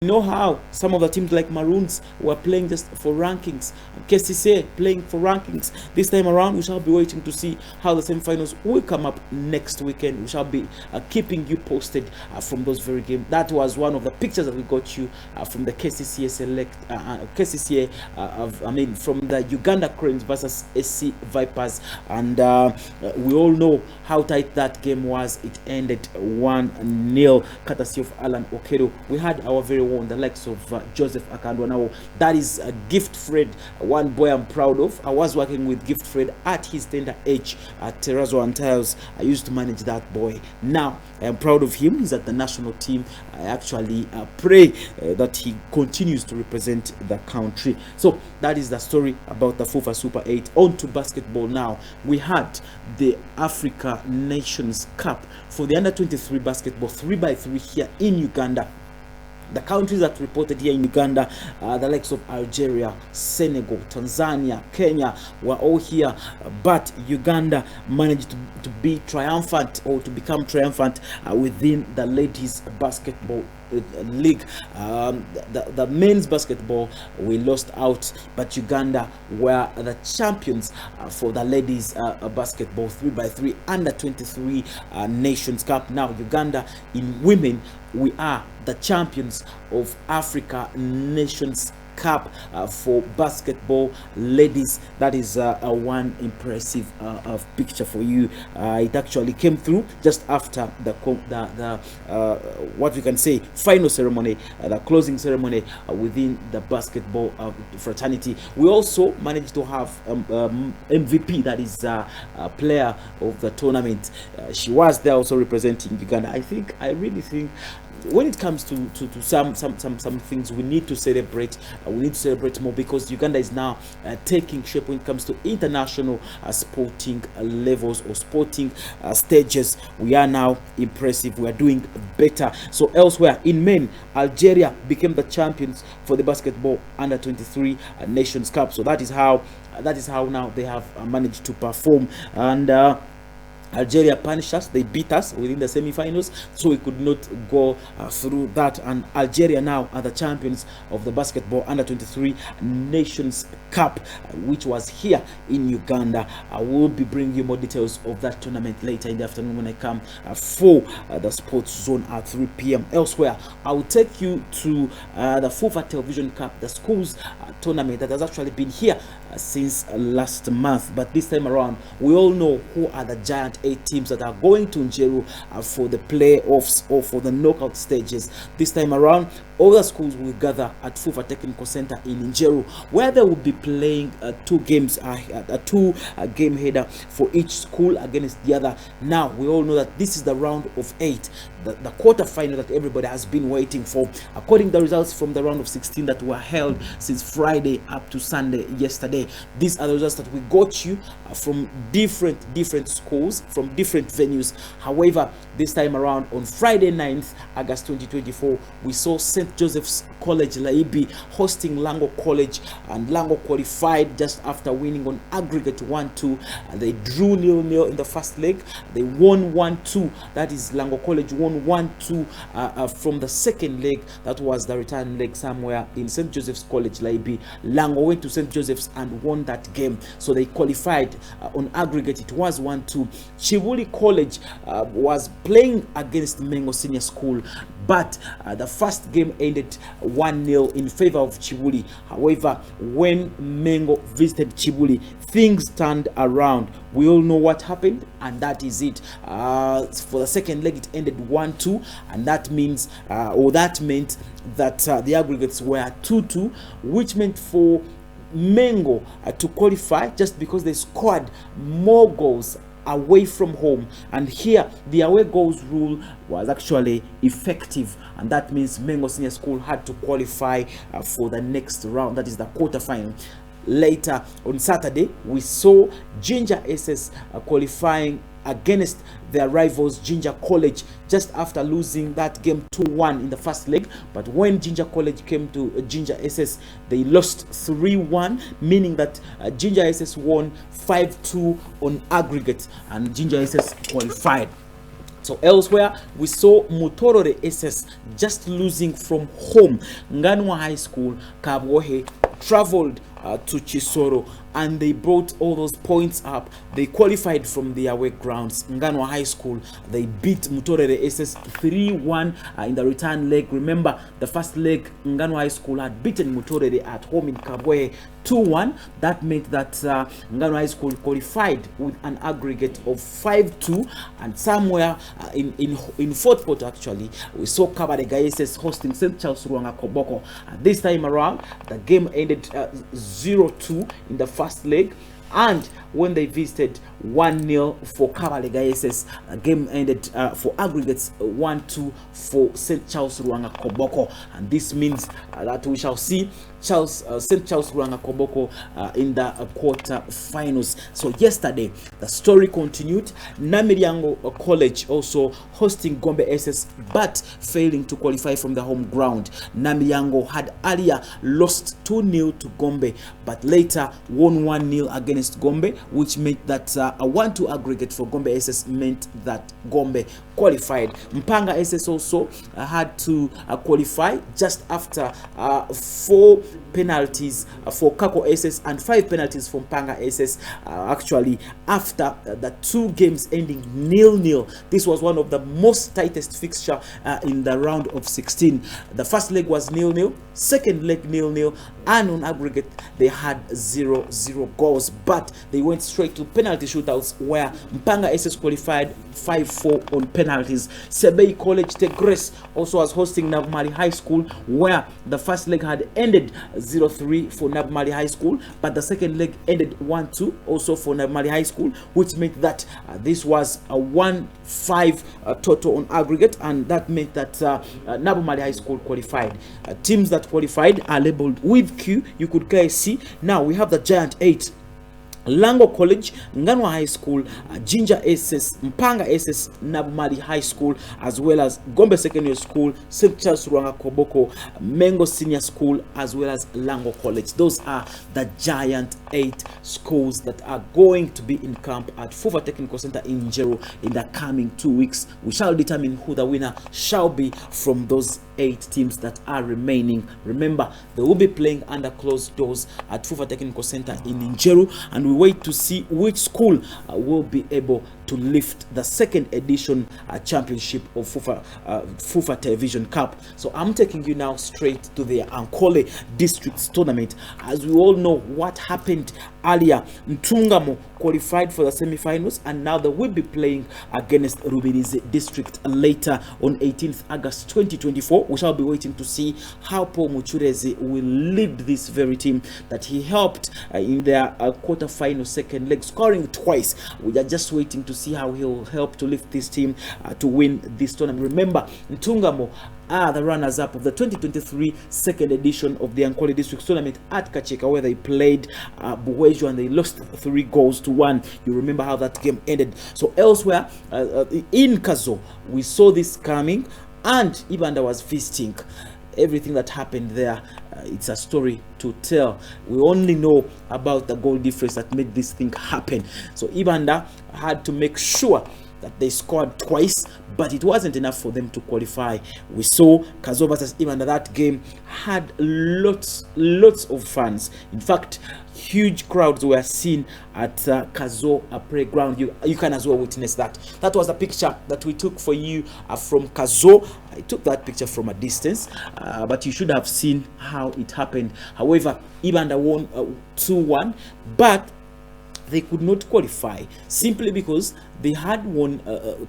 You know how some of the teams like Maroons were playing just for rankings, KCCA playing for rankings. This time around, we shall be waiting to see how the semi-finals will come up next weekend. We shall be keeping you posted from those very games. That was one of the pictures that we got you from the KCCA from the Uganda Cranes versus SC Vipers, and we all know how tight that game was. It ended 1-0, courtesy of Alan Okedo. We had our very own, the likes of Joseph Akandwa. Now, that is Gift Fred, one boy I'm proud of. I was working with Gift Fred at his tender age at Terrazzo and Tiles. I used to manage that boy. Now, I am proud of him. He's at the national team. I actually pray that he continues to represent the country. So, that is the story about the FUFA Super 8. On to basketball now. We had the Africa Nations Cup for the under-23 basketball, 3x3 here in Uganda. The countries that reported here in Uganda, the likes of Algeria, Senegal, Tanzania, Kenya, were all here, but Uganda managed to be triumphant, or to become triumphant within the ladies basketball league. The men's basketball, we lost out, but Uganda were the champions for the ladies basketball 3x3 under 23 Nations Cup. Now Uganda in women, we are the champions of Africa Nations Cup for basketball ladies. That is one impressive picture for you. It actually came through just after the what we can say final ceremony, the closing ceremony within the basketball fraternity. We also managed to have MVP, that is player of the tournament. She was there also representing Uganda. I really think when it comes to some things, we need to celebrate. We need to celebrate more, because Uganda is now taking shape when it comes to international sporting levels or sporting stages. We are now impressive. We are doing better. So elsewhere in men, Algeria became the champions for the basketball under 23 Nations Cup. So that is how now they have managed to perform. And Algeria punished us. They beat us within the semi-finals, so we could not go through that. And Algeria now are the champions of the basketball under 23 Nations Cup, which was here in Uganda. I will be bringing you more details of that tournament later in the afternoon when I come for the sports zone at 3 p.m. Elsewhere, I will take you to the FUFA Television Cup, the schools tournament that has actually been here since last month. But this time around, we all know who are the giant 8 teams that are going to Njeru for the playoffs or for the knockout stages. This time around, all the schools will gather at FUFA Technical Center in Njeru, where they will be playing 2 games, a 2-game header for each school against the other. Now, we all know that this is the round of 8, the quarterfinal that everybody has been waiting for. According to the results from the round of 16 that were held since Friday up to Sunday yesterday, these are the results that we got you from different schools, from different venues. However, this time around on Friday 9th August 2024, we saw St. Joseph's College Laibi hosting Lango College, and Lango qualified just after winning on aggregate 1-2. They drew 0-0 in the first leg. They won 1-2. That is, Lango College won 1-2 from the second leg. That was the return leg somewhere in St. Joseph's College Laibi. Lango went to St. Joseph's and won that game, so they qualified on aggregate. It was 1-2. Chibuli College was playing against Mengo Senior School, but the first game ended 1-0 in favor of Chibuli. However, when Mengo visited Chibuli, things turned around. We all know what happened, and that is it. For the second leg, it ended 1-2, and that means that meant that the aggregates were 2-2, which meant for Mengo to qualify just because they scored more goals away from home. And here the away goals rule was actually effective, and that means Mengo Senior School had to qualify for the next round, that is the quarterfinal. Later on Saturday, we saw Ginger SS qualifying against their rivals Ginger College just after losing that game 2-1 in the first leg. But when Ginger College came to Ginger SS, they lost 3-1, meaning that Ginger SS won 5-2 on aggregate, and Ginger SS qualified. So elsewhere, we saw Mutorore SS just losing from home. Nganwa High School, Kabwohe, traveled to Chisoro, and they brought all those points up. They qualified from the away grounds. Nganwa High School, they beat Mutorere SS 3-1 in the return leg. Remember, the first leg, Nganwa High School had beaten Mutorere at home in Kabwe 2-1. That meant that Nganwa High School qualified with an aggregate of 5-2, and somewhere in fourth quarter, actually, we saw Kabarega SS hosting St. Charles Ruanga Koboko. This time around, the game ended 0-2 in the first leg, and when they visited 1-0 for Kabalega SS, the game ended for aggregates 1-2 for St. Charles Ruanga Koboko, and this means that we shall see St. Charles Ruanga Koboko in the quarter finals. So yesterday the story continued. Namiryango College also hosting Gombe SS but failing to qualify from the home ground. Namiryango had earlier lost 2-0 to Gombe but later won 1-0 against Gombe, which meant that a 1-2 aggregate for Gombe SS meant that Gombe qualified. Mpanga SS also had to qualify just after 4 penalties for Kako SS and 5 penalties from Mpanga SS, actually after the 2 games ending 0-0. This was one of the most tightest fixture in the round of 16. The first leg was 0-0, second leg 0-0, and on aggregate they had 0-0 goals, but they went straight to penalty shootouts where Mpanga SS qualified 5-4 on penalties. Sebei College Tegres also was hosting Navmali High School, where the first leg had ended 0-3 for Navmali High School, but the second leg ended 1-2 also for Navmali High School, which meant that this was a 1-5 total on aggregate, and that meant that Navmali High School qualified. Teams that qualified are labeled with Q. You could clearly see. Now we have the Giant 8. Lango College, Nganwa High School, Jinja SS, Mpanga SS, Nabumali High School, as well as Gombe Secondary School, St. Charles Ruanga Koboko, Mengo Senior School, as well as Lango College. Those are the Giant 8 schools that are going to be in camp at FUFA Technical Center in Njeru in the coming 2 weeks. We shall determine who the winner shall be from those 8 teams that are remaining. Remember, they will be playing under closed doors at FUFA Technical Center in Njeru, and we wait to see which school will be able to lift the second edition championship of FUFA Television Cup. So I'm taking you now straight to the Ankole Districts tournament. As we all know what happened earlier, Ntungamo qualified for the semi-finals, and now they will be playing against Rubirizi District later on 18th August 2024. We shall be waiting to see how Paul Muchurezi will lead this very team that he helped in their quarter-final second leg, scoring twice. We are just waiting to see how he'll help to lift this team to win this tournament. Remember, Ntungamo are the runners-up of the 2023 second edition of the Ankole District Tournament at Kacheka, where they played Buwejo and they lost 3-1. You remember how that game ended. So elsewhere, in Kazo, we saw this coming, and Ibanda was feasting. Everything that happened there, it's a story to tell. We only know about the goal difference that made this thing happen. So Ibanda had to make sure that they scored twice, but it wasn't enough for them to qualify. We saw Kazo versus Ibanda. That game had lots of fans. In fact, huge crowds were seen at Kazo playground. You can as well witness that. That was a picture that we took for you from Kazo. I took that picture from a distance, but you should have seen how it happened. However, Ibanda won 2-1, but they could not qualify simply because they had won.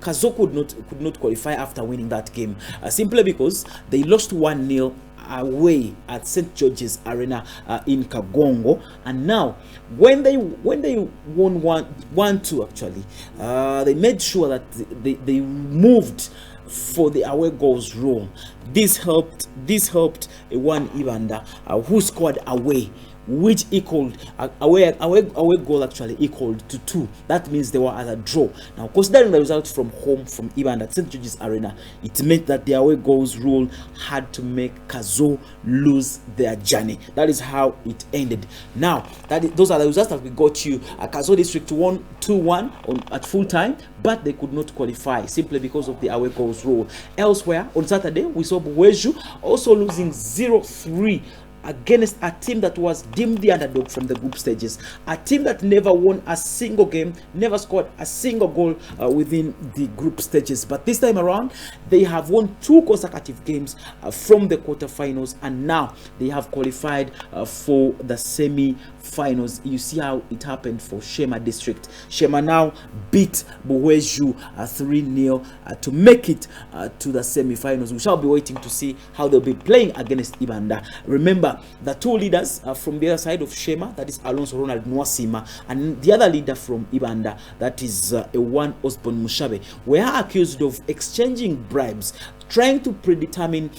Kazo could not qualify after winning that game, simply because they lost 1-0 away at St. George's Arena in Kagongo, and now when they won 1-2, actually they made sure that they moved for the away goals rule. This helped one Ibanda who scored away which equaled away goal actually equaled to 2. That means they were at a draw. Now, considering the result from home from Ibanda at St. George's Arena, it meant that the away goals rule had to make Kazo lose their journey. That is how it ended. Now, those are the results that we got you. Kazo District won 2-1 at full time, but they could not qualify simply because of the away goals rule. Elsewhere, on Saturday, we saw Buweju also losing 0-3 against a team that was deemed the underdog from the group stages, a team that never won a single game, never scored a single goal within the group stages. But this time around, they have won 2 consecutive games from the quarterfinals, and now they have qualified for the semi-finals. You see how it happened for Shema District. Shema now beat Buweju 3-0 to make it to the semi-finals. We shall be waiting to see how they'll be playing against Ibanda. Remember, the 2 leaders from the other side of Shema, that is Alonso Ronald Nwasima, and the other leader from Ibanda, that is Ewan Osborne Mushabe, were accused of exchanging bribes, trying to predetermine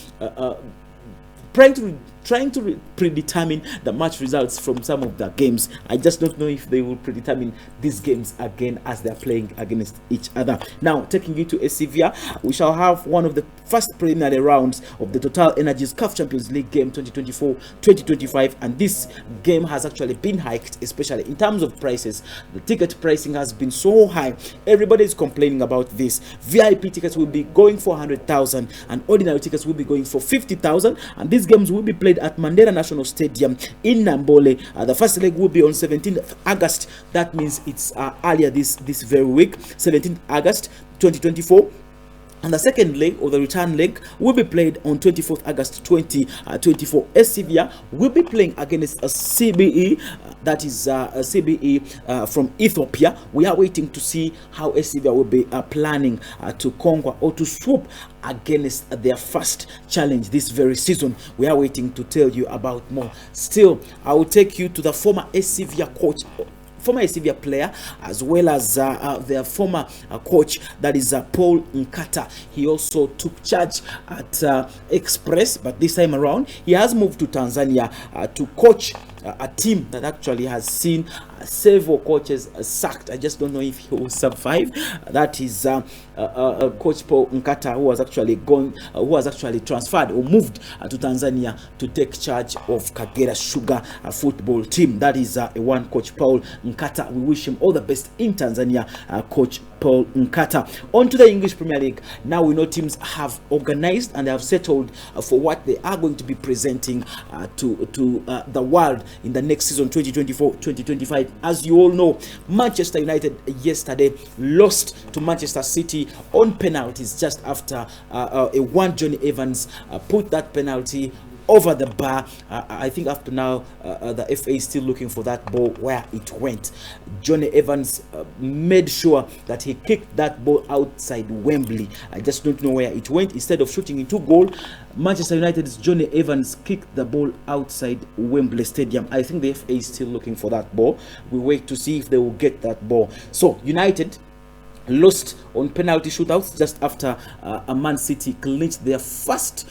the match results from some of the games. I just don't know if they will predetermine these games again as they are playing against each other. Now, taking you to Esivia, we shall have one of the first preliminary rounds of the Total Energies CAF Champions League game 2024-2025, and this game has actually been hiked, especially in terms of prices. The ticket pricing has been so high. Everybody is complaining about this. VIP tickets will be going for 100,000 and ordinary tickets will be going for 50,000, and these games will be played at Mandela National Stadium in Nambole. The first leg will be on 17th August. That means it's earlier this very week, 17th August 2024. And the second leg, or the return leg, will be played on 24th August 2024. Esivia will be playing against a CBE, that is a CBE from Ethiopia. We are waiting to see how Esivia will be planning to conquer or to swoop against their first challenge this very season. We are waiting to tell you about more. Still, I will take you to the former Esivia coach, former Esivia player, as well as their former coach, that is Paul Nkata. He also took charge at Express, but this time around he has moved to Tanzania to coach a team that actually has seen several coaches sacked. I just don't know if he will survive. That is Coach Paul Nkata, who was actually transferred or moved to Tanzania to take charge of Kagera Sugar football team. That is one Coach Paul Nkata. We wish him all the best in Tanzania, Coach Paul Nkata. On to the English Premier League. Now we know teams have organized and they have settled for what they are going to be presenting to the world in the next season, 2024-2025. As you all know, Manchester United yesterday lost to Manchester City on penalties just after Johnny Evans put that penalty over the bar. I think after now the FA is still looking for that ball where it went. Johnny Evans made sure that he kicked that ball outside Wembley. I just don't know where it went. Instead of shooting into goal, Manchester United's Johnny Evans kicked the ball outside Wembley Stadium. I think the FA is still looking for that ball. We wait to see if they will get that ball. So United lost on penalty shootouts just after Man City clinched their first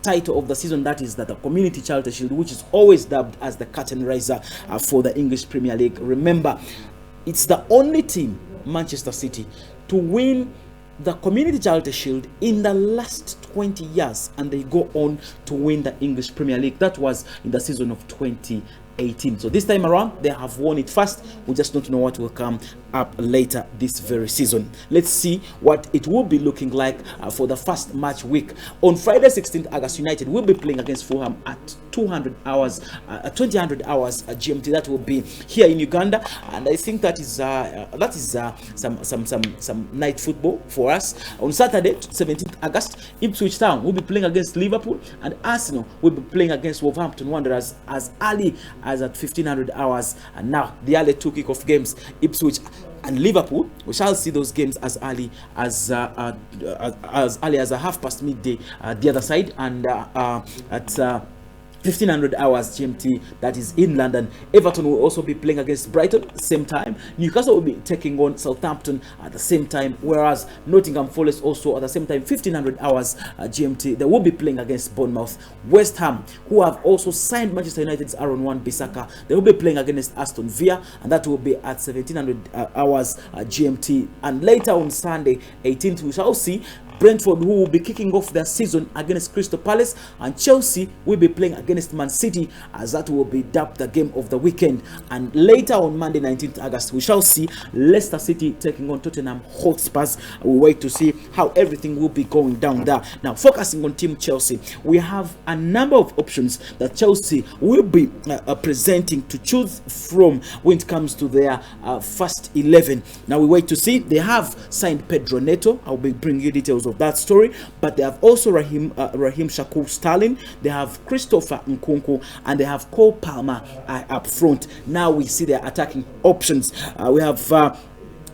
title of the season, that is the Community Charter Shield, which is always dubbed as the curtain raiser for the English Premier League. Remember, it's the only team, Manchester City, to win the Community Charter Shield in the last 20 years, and they go on to win the English Premier League. That was in the season of 2018. So this time around they have won it first. We just don't know what will come up later this very season. Let's see what it will be looking like for the first match week. On Friday 16th August, United will be playing against Fulham at 2000 hours GMT. That will be here in Uganda, and I think that is some night football for us. On Saturday 17th August, Ipswich Town will be playing against Liverpool, and Arsenal will be playing against Wolverhampton Wanderers as early as at 1500 hours. And now the early 2 kickoff games, Ipswich and Liverpool, we shall see those games as early as a half past midday the other side, and at 1500 hours GMT, that is in London. Everton will also be playing against Brighton, same time. Newcastle will be taking on Southampton at the same time, whereas Nottingham Forest also at the same time, 1500 hours GMT, they will be playing against Bournemouth. West Ham, who have also signed Manchester United's Aaron Wan-Bissaka, they will be playing against Aston Villa, and that will be at 1700 hours GMT. And later on Sunday 18th, we shall see Brentford, who will be kicking off their season against Crystal Palace, and Chelsea will be playing against Man City, as that will be dubbed the game of the weekend. And later on Monday 19th August, we shall see Leicester City taking on Tottenham Hotspurs. We'll wait to see how everything will be going down there. Now, focusing on Team Chelsea, we have a number of options that Chelsea will be presenting to choose from when it comes to their first 11. Now, we wait to see. They have signed Pedro Neto. I'll be bringing you details of that story, but they have also Raheem Shakur Sterling, they have Christopher Nkunku, and they have Cole Palmer up front. Now we see their attacking options. We have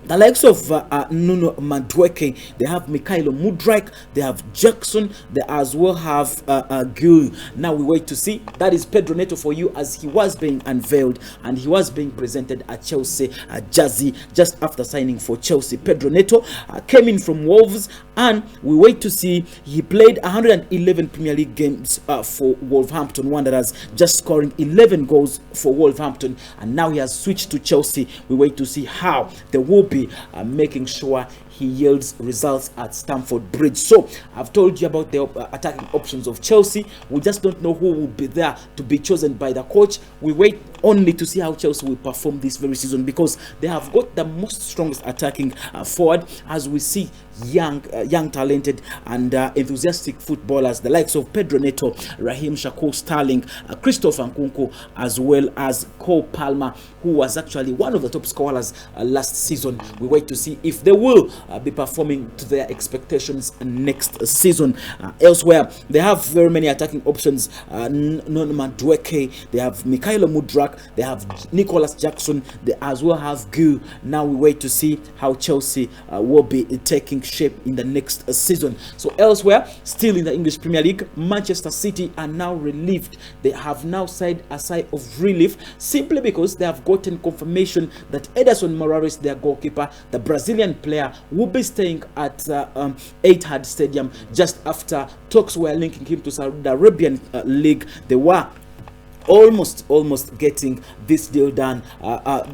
the likes of Nuno Madueke, they have Mikhailo Mudryk, they have Jackson, they as well have Gil. Now we wait to see. That is Pedro Neto for you, as he was being unveiled and he was being presented at Chelsea Jersey just after signing for Chelsea. Pedro Neto came in from Wolves, and we wait to see. He played 111 Premier League games for Wolverhampton Wanderers, just scoring 11 goals for Wolverhampton, and now he has switched to Chelsea. We wait to see how they will be making sure he yields results at Stamford Bridge. So I've told you about the attacking options of Chelsea. We just don't know who will be there to be chosen by the coach. We wait only to see how Chelsea will perform this very season, because they have got the most strongest attacking forward, as we see young talented and enthusiastic footballers, the likes of Pedro Neto, Raheem Shakur Sterling, Christopher Nkunku, as well as Cole Palmer, who was actually one of the top scorers last season. We wait to see if they will be performing to their expectations next season. Elsewhere, they have very many attacking options. Nuno Madueke, they have Mikhailo Mudryk, they have Nicholas Jackson, they as well have Gil. Now we wait to see how Chelsea will be taking shape in the next season. So elsewhere, still in the English Premier League, Manchester City are now relieved. They have now signed a sigh of relief, simply because they have gotten confirmation that Ederson Moraes, their goalkeeper, the Brazilian player, will be staying at Etihad Stadium just after talks were linking him to Saudi Arabian league. They were almost getting this deal done.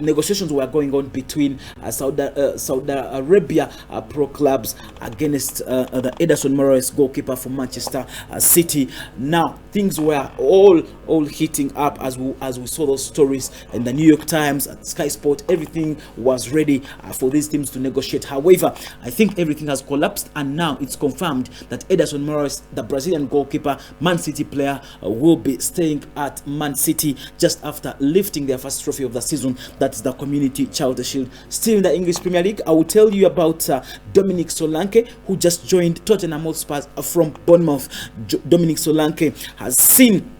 Negotiations were going on between Saudi Arabia pro clubs against the Ederson Moraes goalkeeper for Manchester City. Now things were all heating up as we saw those stories in the New York Times, at Sky Sport. Everything was ready for these teams to negotiate. However, I think everything has collapsed, and now it's confirmed that Ederson Moraes, the Brazilian goalkeeper, Man City player, will be staying at Man City just after lifting their first trophy of the season, that's the Community Shield. Still in the English Premier League, I will tell you about Dominic Solanke, who just joined Tottenham Hotspur from Bournemouth. Dominic Solanke has seen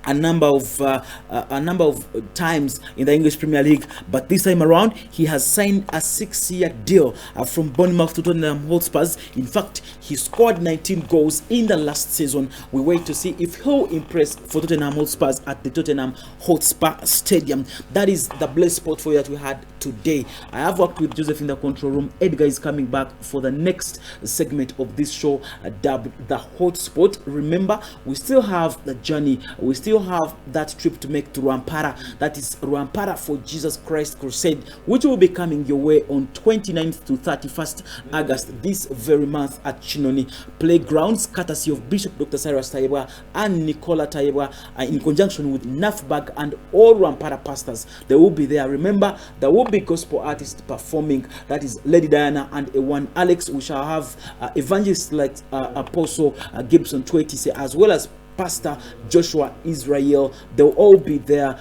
a number of times in the English Premier League, but this time around he has signed a 6-year deal from Bournemouth to Tottenham Hotspurs. In fact, he scored 19 goals in the last season. We wait to see if he'll impress for Tottenham Hotspurs at the Tottenham Hotspur Stadium. That is the blessed portfolio that we had today. I have worked with Joseph in the control room. Edgar is coming back for the next segment of this show, dubbed the Hotspot. Remember, we still have the journey, we still have that trip to make to Rwampara. That is Rwampara for Jesus Christ Crusade, which will be coming your way on 29th to 31st August this very month at Chinoni Playgrounds, courtesy of Bishop Dr. Cyrus Taibwa and Nicola Taibwa, in conjunction with NAFBAG and all Rwampara pastors. They will be there. Remember, there will be gospel artists performing. That is Lady Diana and Ewan Alex. We shall have evangelists like Apostle Gibson Twetise, as well as Pastor Joshua Israel. They'll all be there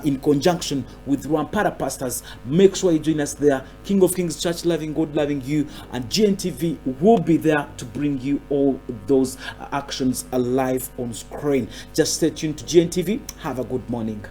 in conjunction with Rwampara pastors. Make sure you join us there. King of Kings Church, loving God, loving you, and GNTV will be there to bring you all those actions alive on screen. Just stay tuned to GNTV. Have a good morning.